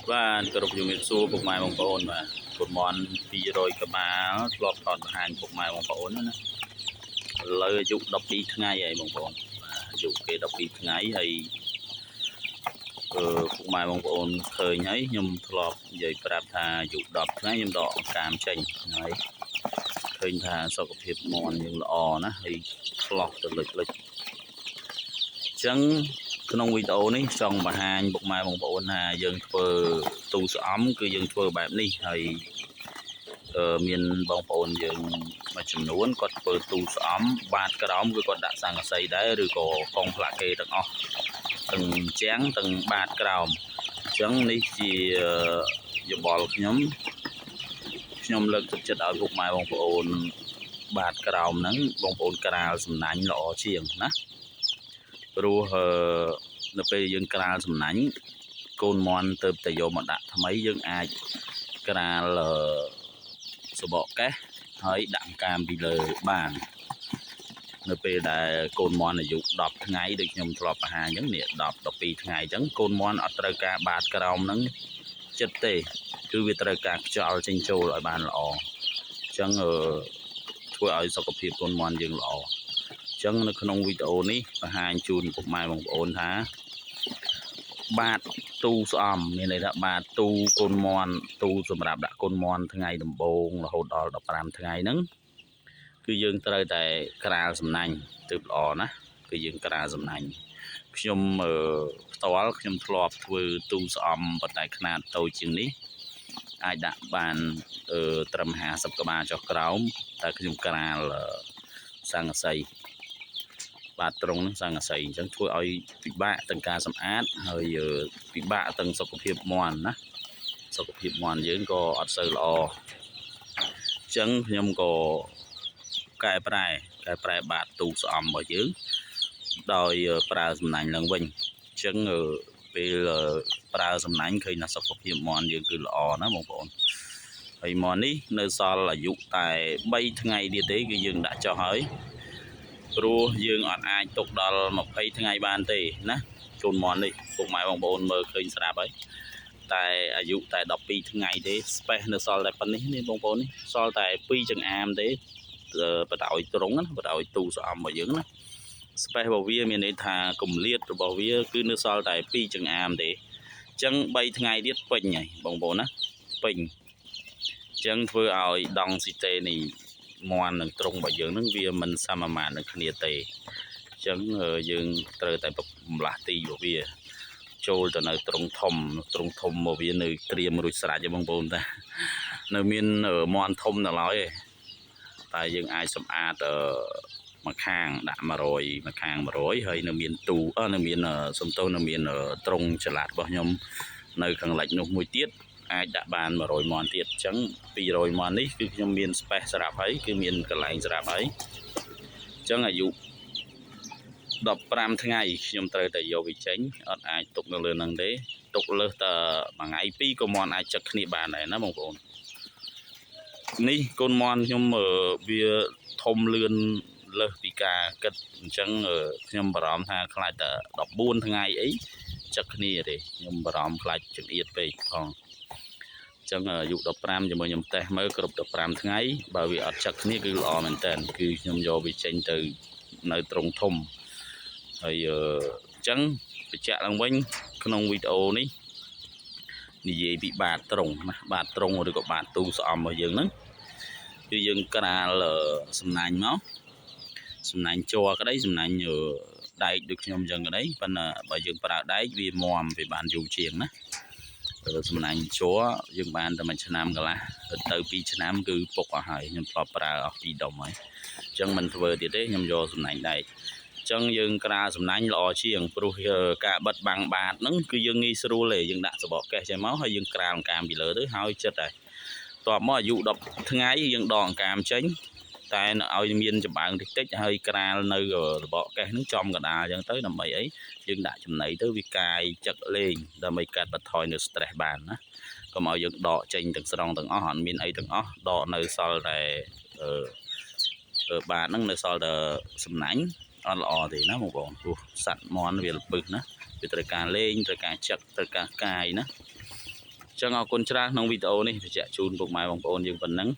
Và cơ động dùng số phục mai bóng ôn mà một món phi rồi cả má lọt thọt hàng phục mai bóng ôn đó lời dụng đọc đi ngay vậy bóng ôn dụng cái đọc đi ngay hay phục mai bóng ôn khơi nhấy nhưng lọt vậy phải thà dụng đọc ngay nhưng đỏ cam chanh đấy khơi thà sau cái hiệp mòn nhưng lọ nó hay lọt từ lịch chẳngក្នុងវីដេអូនេះចង់បង្ហាញពុកម៉ែបងប្អូនថាយើងធ្វើទូស្អំគឺយើងធ្វើបែបនេះហើយមានបងប្អូនយើងមួយចំនួនគាត់ធ្វើទូស្អំបាតក្រោមគឺគាត់ដាក់សង្កសីដែរឬក៏កងផ្លាកគេទាំងអស់ទាំងជាងទាំងបាតក្រោមអញ្ចឹងនេះជាយោបល់ខ្ញុំលើកទឹកចិត្តឲ្យពុកម៉ែបងប្អូនបាតក្រោមហ្នឹងបងប្អូនក្រាលសំណាញ់ល្អជាងណាព្រោះនៅពេលយើងក្រាលសំណាញ់កូនមន់ទៅតែយកមកដាក់ថ្មីយើងអាចក្រាលសបកកេះហើយដាក់កាមពីលើបាននៅពេលដែលកូនមន់អាយុ10ថ្ងៃដូចខ្ញុំធ្លាប់បង្ហាញអញ្ចឹងនេះ10 12ថ្ងៃអញ្ចឹងកូនមន់អត់ត្រូវការបាតក្រោមហ្នឹងចិត្តទេគឺវាត្រូវការខ្យល់ចេញចូលឲ្យបានល្អអញ្ចឹងធ្វើឲ្យសុខភាពកូនមន់យើងល្អចឹងនៅក្នុងវីដេអូនេះបង្ហាញជូនពុកម៉ែបងប្អូនថាបាតទូស្អំមានន័យថាបាតទូកូនមន់ទូសម្រាប់ដាក់កូនមន់ថ្ងៃដំបូងរហូតដល់15ថ្ងៃហ្នឹងគឺយើងត្រូវតែក្រាលសំណាញ់ទើបល្អណាគឺយើងក្រាលសំណាញ់ខ្ញុំផ្ទាល់ខ្ញុំធ្លាប់ធ្វើទូស្អំប៉ុន្តែຂະຫນາດតូចជាងនេះអាចដាក់បានត្រឹម50ក្បាលចុះក្រោមតែខ្ញុំក្រាលសង្កសីបាតត្រង់ហ្នឹងសង្កសីអញ្ចឹងធ្វើឲ្យពិបាកទាំងការសម្អាតហើយពិបាកទាំងសុខភាពមន់ណាសុខភាពមន់យើងក៏អត់សូវល្អអញ្ចឹងខ្ញុំក៏កែប្រែបាតទូស្អំរបស់យើងដោយប្រើសំណាញ់ឡើងវិញអញ្ចឹងពេលប្រើសំណាញ់ឃើញថាសុខភាពមន់យើងគឺល្អណាបងប្អូនហើយមន់នេះនៅសល់អាយុតែ3ថ្ងៃទៀតទេគឺយើងដាក់ចុះហើយព្រោះយើងអត់អាចទុកដល់20ថ្ងៃបានទេណាជូនមន់នេះពុកម៉ែបងប្អូនមើលឃើញស្រាប់ហើយតែអាយុតែ12ថ្ងៃទេស្ពេសនៅសល់តែប៉ុណ្នេះនេះបងប្អូននេះសល់តែ2ចង្អាមទេបដ ாய் ត្រង់ណាបដ ாய் ទូស្អំរបស់យើងណាស្ពេសរបស់វាមានន័យថាគម្លាតរបស់វាគឺនៅសល់តែ2ចង្អាមទេអញ្ចឹង3ថ្ងៃទៀតពេញហើយបងប្អូនណាពេញអញ្ចឹងធ្វើឲ្យដង់ស៊ីតេនេះមន់នឹងត្រង់របស់យើងនឹងវាមិនសមាមាត្រនឹងគ្នាទេអញ្ចឹងយើងត្រូវតែបំលាស់ទីរបស់វាចូលទៅនៅត្រង់ធំរបស់វានៅត្រៀមរួចស្រេចទេបងប្អូនតានៅមានមន់ធំដល់ហើយតែយើងអាចសម្អាតមួយខាងដាក់100មួយខាង100ហើយនៅមានទូនៅមានសំទោសនៅមានត្រង់ចល័តរបស់ខ្ញុំនៅខាងលិចនោះមួយទៀតអាចដាក់បាន100មន់ទៀតអញ្ចឹង200មន់នេះគឺខ្ញុំមាន space ស្រាប់ហើយគឺមានកន្លែងស្រាប់ហើយអញ្ចឹងអាយុ15ថ្ងៃខ្ញុំត្រូវតែយកវាចេញអត់អាចទុកនៅលើហ្នឹងទេទុកលើសតែមួយថ្ងៃ2ក៏មន់អាចចឹកគ្នាបានដែរណាបងប្អូននេះកូនមន់ខ្ញុំវាធំលឿនលើសពីការគិតអញ្ចឹងខ្ញុំបារម្ភថាខ្លាចតែ14ថ្ងៃអីចឹកគ្នាទេខ្ញុំបារម្ភខ្លាចចង្អៀតពេកផងអញ្ចឹងអាយុ15ជាមួយខ្ញុំតេស្តមើលគ្រប់15ថ្ងៃបើវាអត់ចឹកគ្នាគឺល្អមែនតើគឺខ្ញុំយកវាចេញទៅនៅត្រង់ធំហើយអញ្ចឹងបញ្ជាក់ឡើងវិញក្នុងវីដេអូនេះនិយាយពីបាតត្រង់ណាបាតត្រង់ឬក៏បាតទូស្អំរបស់យើងហ្នឹងគឺយើងក្រាលសំណាញ់មកសំណាញ់ជ័រក្តីសំណាញ់ដែកដូចខ្ញុំអញ្ចឹងក្តីប៉ុន្តែបើយើងប្រើដែកវាមាំវាបានយូរជាងណាសំណាញ់ជ័រយើងបានតែ1ឆ្នាំកន្លះទៅ2ឆ្នាំគឺពុកអស់ហើយខ្ញុំធ្លាប់ប្រើអស់2ដុំហើយអញ្ចឹងមិនធ្វើទៀតទេខ្ញុំយកសំណាញ់ដែកអញ្ចឹងយើងក្រាលសំណាញ់ល្អជាងព្រោះការបិទបាំងបាតហ្នឹងគឺយើងងាយស្រួលទេយើងដាក់សបកកេះចេញមកហើយយើងក្រាលអង្កាមពីលើទៅហើយចិត្តហើយតបមកអាយុ10ថ្ងៃយើងដកអង្កាមចេញតែឲ្យមានចម្បាំងតិចហើយក្រាលនៅសបកកេះហ្នឹងចំកដាលអញ្ចឹងទៅដើម្បីអីយើងដាក់ចំណីទៅវាកាយចឹកលេងដើម្បីកាត់បន្ថយនៅ stress បានណាកុំឲ្យយើងដកចេញទាំងស្រុងទាំងអស់អត់មានអីទាំងអស់ដកនៅសល់តែបាតហ្នឹងនៅសល់តែសំណាញ់អត់ល្អទេណាបងប្អូនព្រោះសត្វមន់វាល្ពឹសណាវាត្រូវការលេងត្រូវការចឹកត្រូវការកាយណា ចឹងអរគុណច្រើនក្នុងវីដេអូនេះបញ្ជាក់ជូនពុកម៉ែបងប្អូនយើងប៉ុណ្ណឹង